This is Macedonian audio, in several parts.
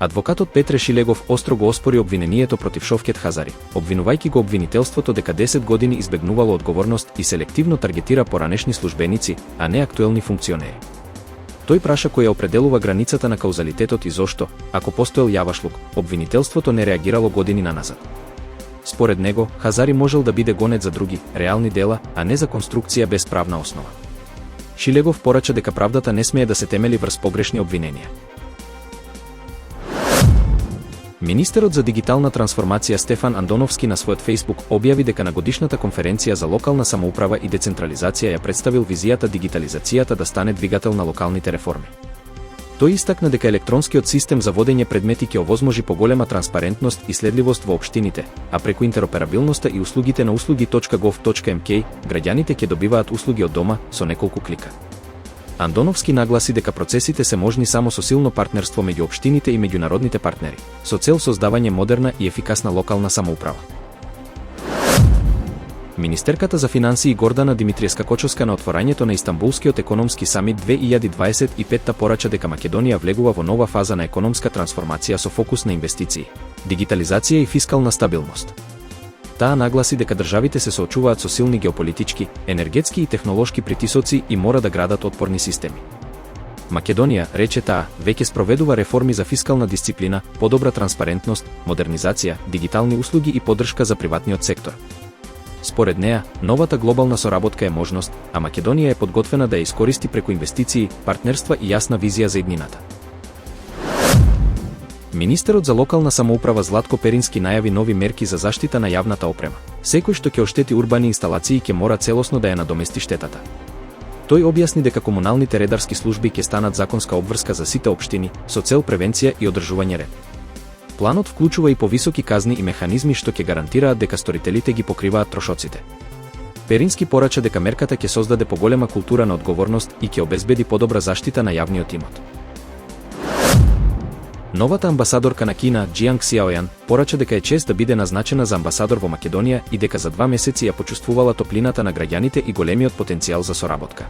Адвокатот Петре Шилегов остро го оспори обвинението против Шовкет Хазари, обвинувајќи го обвинителството дека 10 години избегнувало одговорност и селективно таргетира поранешни службеници, а не актуелни функционери. Тој праша која определува границата на каузалитетот и зошто, ако постоел јавашлук, обвинителството не реагирало години наназад. Според него, Хазари можел да биде гонет за други, реални дела, а не за конструкција без правна основа. Шилегов порача дека правдата не смее да се темели врз погрешни обвиненија. Министерот за дигитална трансформација Стефан Андоновски на својот Фејсбук објави дека на годишната конференција за локална самоуправа и децентрализација ја представил визијата дигитализацијата да стане двигател на локалните реформи. Тој истакна дека електронскиот систем за водење предмети ќе овозможи поголема транспарентност и следливост во општините, а преку интероперабилноста и услугите на услуги.gov.mk, граѓаните ќе добиваат услуги од дома со неколку клика. Андоновски нагласи дека процесите се можни само со силно партнерство меѓу општините и меѓународните партнери, со цел создавање модерна и ефикасна локална самоуправа. Министерката за финансии Гордана Димитриевска-Кочовска на отворањето на Истанбулскиот економски самит 2025 порача дека Македонија влегува во нова фаза на економска трансформација со фокус на инвестиции, дигитализација и фискална стабилност. Таа нагласи дека државите се соочуваат со силни геополитички, енергетски и технолошки притисоци и мора да градат отпорни системи. Македонија, рече таа, веќе спроведува реформи за фискална дисциплина, подобра транспарентност, модернизација, дигитални услуги и поддршка за приватниот сектор. Според неа, новата глобална соработка е можност, а Македонија е подготвена да ја искористи преку инвестиции, партнерства и јасна визија за иднината. Министерот за локална самоуправа Златко Перински најави нови мерки за заштита на јавната опрема. Секој што ќе оштети урбани инсталации ќе мора целосно да ја надомести штетата. Тој објасни дека комуналните редарски служби ќе станат законска обврска за сите општини со цел превенција и одржување ред. Планот вклучува и повисоки казни и механизми што ќе гарантираат дека сторителите ги покриваат трошоците. Перински порача дека мерката ќе создаде поголема култура на одговорност и ќе обезбеди подобра заштита на јавниот имот. Новата амбасадорка на Кина, Џијанг Сјаојан, порача дека е чест да биде назначена за амбасадор во Македонија и дека за 2 месеци ја почувствувала топлината на граѓаните и големиот потенцијал за соработка.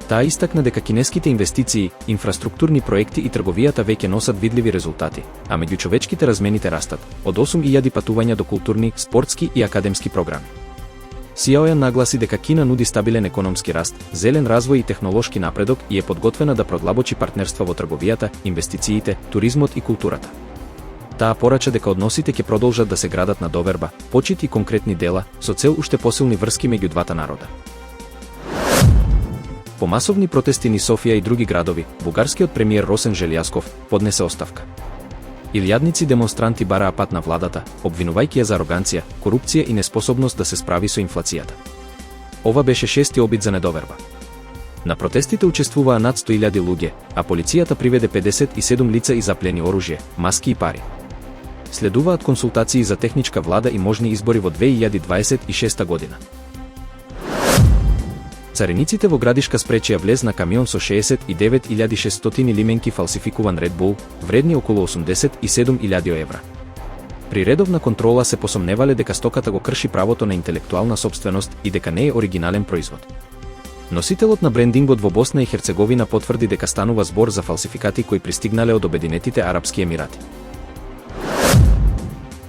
Таа истакна дека кинеските инвестиции, инфраструктурни проекти и трговијата веќе носат видливи резултати, а меѓучовечките размените растат, од 8.000 патувања до културни, спортски и академски програми. Сјаојан нагласи дека Кина нуди стабилен економски раст, зелен развој и технолошки напредок и е подготвена да продлабочи партнерства во трговијата, инвестициите, туризмот и културата. Таа порача дека односите ќе продолжат да се градат на доверба, почит и конкретни дела, со цел уште посилни врски меѓу двата народа. По масовни протести низ Софија и други градови, бугарскиот премиер Росен Желјасков поднесе оставка. Илјадници демонстранти бараа пат на владата, обвинувајќи ја за ароганција, корупција и неспособност да се справи со инфлацијата. Ова беше 6ти обид за недоверба. На протестите учествуваа над 100.000 луѓе, а полицијата приведе 57 лица и заплени оружје, маски и пари. Следуваат консултации за техничка влада и можни избори во 2026 година. Цариниците во Градишка спречија влез на камион со 69.600 лименки фалсификуван Red Bull, вредни околу 87.000 евра. При редовна контрола се посомневале дека стоката го крши правото на интелектуална сопственост и дека не е оригинален производ. Носителот на брендингот во Босна и Херцеговина потврди дека станува збор за фалсификати кои пристигнале од Обединетите Арапски Емирати.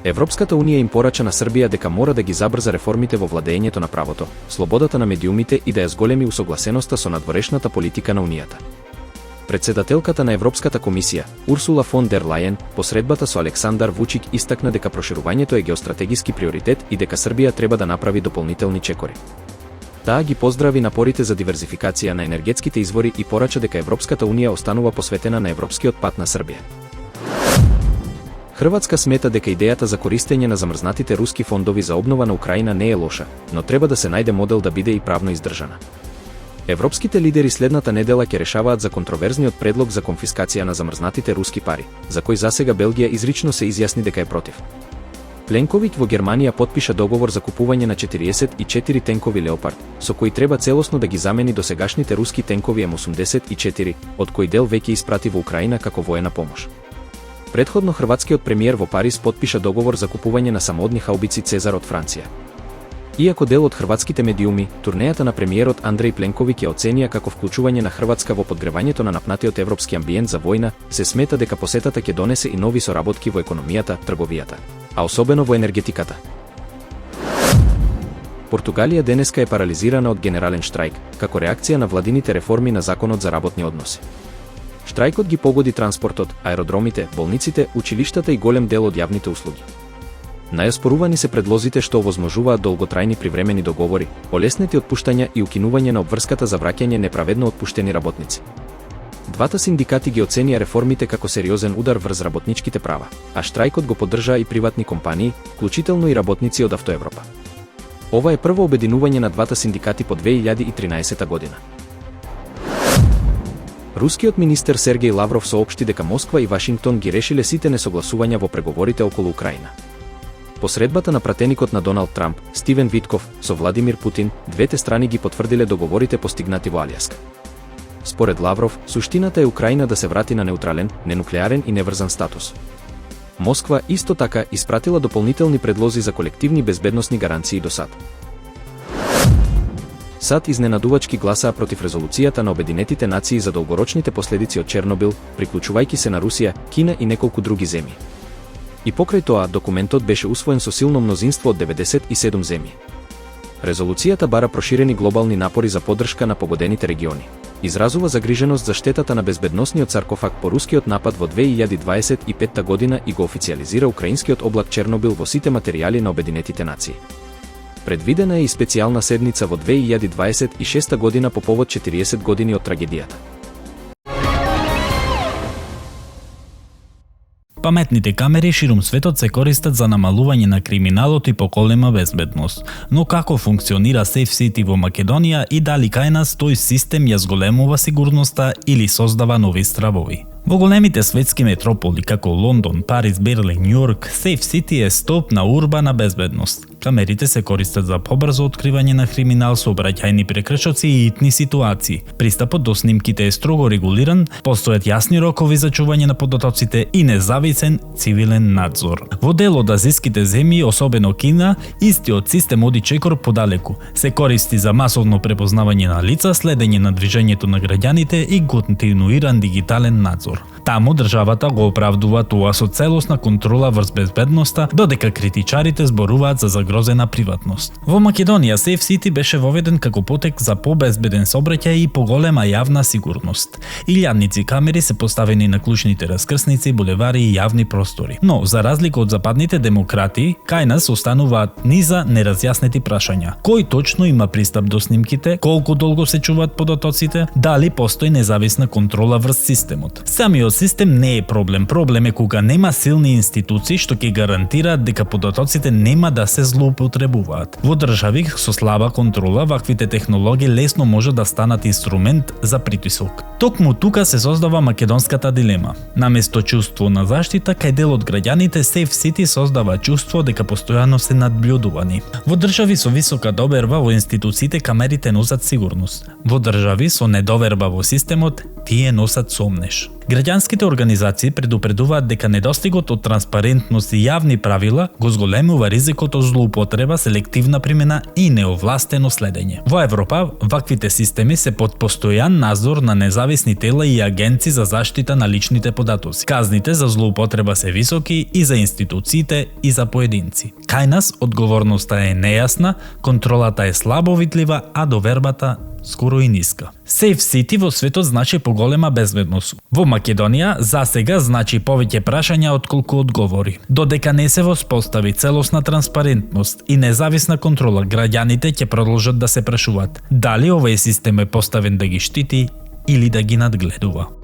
Европската унија им порача на Србија дека мора да ги забрза реформите во владењето на правото, слободата на медиумите и да ја зголеми усогласеноста со надворешната политика на унијата. Председателката на Европската комисија, Урсула фон дер Лајен, посредбата со Александар Вучик истакна дека проширувањето е геостратегиски приоритет и дека Србија треба да направи дополнителни чекори. Таа ги поздрави напорите за диверзификација на енергетските извори и порача дека Европската унија останува посветена на европскиот пат на Србија. Хрватска смета дека идејата за користење на замрзнатите руски фондови за обнова на Украина не е лоша, но треба да се најде модел да биде и правно издржана. Европските лидери следната недела ќе решаваат за контроверзниот предлог за конфискација на замрзнатите руски пари, за кој засега Белгија изрично се изјасни дека е против. Пленковиќ во Германија потпиша договор за купување на 44 тенкови Леопард, со кои треба целосно да ги замени досегашните руски тенкови М84, од кои дел веќе испрати во Украина како воена помош. Предходно хрватскиот премиер во Париз потпиша договор за купување на самоодни хаубици Цезар од Франција. Иако дел од хрватските медиуми, турнејата на премиерот Андреј Пленковиќ ја оценија како вклучување на Хрватска во подгревањето на напнатиот европски амбиент за војна, се смета дека посетата ќе донесе и нови соработки во економијата, трговијата, а особено во енергетиката. Португалија денеска е парализирана од генерален штрајк, како реакција на владините реформи на законот за работни односи. Штрајкот ги погоди транспортот, аеродромите, болниците, училиштата и голем дел од јавните услуги. Најоспорувани се предлозите што овозможуваат долготрајни привремени договори, олеснети отпуштања и укинување на обврската за враќање неправедно отпуштени работници. Двата синдикати ги оценија реформите како сериозен удар врз работничките права, а штрајкот го поддржаа и приватни компании, вклучително и работници од Автоевропа. Ова е прво обединување на двата синдикати по 2013 година. Рускиот министер Сергеј Лавров соопшти дека Москва и Вашингтон ги решиле сите несогласувања во преговорите околу Украина. По средбата на пратеникот на Доналд Трамп, Стивен Витков, со Владимир Путин, двете страни ги потврдиле договорите постигнати во Алјаска. Според Лавров, суштината е Украина да се врати на неутрален, ненуклеарен и неврзан статус. Москва исто така испратила дополнителни предлози за колективни безбедносни гаранции до САД. САД изненадувачки гласаа против резолуцијата на Обединетите нации за долгорочните последици од Чернобил, приклучувајќи се на Русија, Кина и неколку други земји. И покрај тоа, документот беше усвоен со силно мнозинство од 97 земји. Резолуцијата бара проширени глобални напори за поддршка на погодените региони. Изразува загриженост за штетата на безбедносниот саркофаг по рускиот напад во 2025 година и го официјализира украинскиот облак Чернобил во сите материјали на Обединетите нации. Предвидена е и специјална седница во 2026 година по повод 40 години од трагедијата. Паметните камери ширум светот се користат за намалување на криминалот и поголема безбедност. Но како функционира Safe City во Македонија и дали кај нас тој систем ја зголемува сигурноста или создава нови стравови? Во големите светски метрополи како Лондон, Париз, Берлин, Њујорк, Safe City е столб на урбана безбедност. Камерите се користат за побрзо откривање на криминал, сообраќајни прекршоци и итни ситуации. Пристапот до снимките е строго регулиран, постојат јасни рокови за чување на податоците и независен цивилен надзор. Во дел од азиските земји, особено Кина, истиот систем оди чекор подалеку. Се користи за масовно препознавање на лица, следење на движењето на граѓаните и континуиран дигитален надзор. Таму државата го оправдува тоа со целосна контрола врз безбедноста, додека критичарите зборуваат за загрозена приватност. Во Македонија Safe City беше воведен како потек за побезбеден сообраќај и поголема јавна сигурност. Илјадници камери се поставени на клучните раскрсници, булевари и јавни простори. Но, за разлика од западните демократи, кај нас остануваат низа неразјаснети прашања. Кој точно има пристап до снимките, колку долго се чуваат податоците, дали постои независна контрола врз системот. Самиот систем не е проблем е кога нема силни институции што ќе гарантираат дека податоците нема да се злоупотребуваат. Во држави со слаба контрола, ваквите технологии лесно може да станат инструмент за притисок. Токму тука се создава македонската дилема. Наместо чувство на заштита, кај дел од граѓаните Safe City создава чувство дека постојано се надблюдувани. Во држави со висока доверба во институциите камерите носат сигурност. Во држави со недоверба во системот, тие носат сомнеш. Граѓанските организации предупредуваат дека недостигот од транспарентност и јавни правила го зголемува ризикот од злоупотреба, селективна примена и неовластено следење. Во Европа, ваквите системи се под постојан надзор на независни тела и агенции за заштита на личните податоци. Казните за злоупотреба се високи и за институциите и за поединци. Кај нас одговорноста е нејасна, контролата е слабо видлива, а довербата скоро и ниска. Safe City во светот значи поголема безбедност. Во Македонија засега значи повеќе прашања отколку одговори. Додека не се воспостави целосна транспарентност и независна контрола, граѓаните ќе продолжат да се прашуваат дали овој систем е поставен да ги штити или да ги надгледува.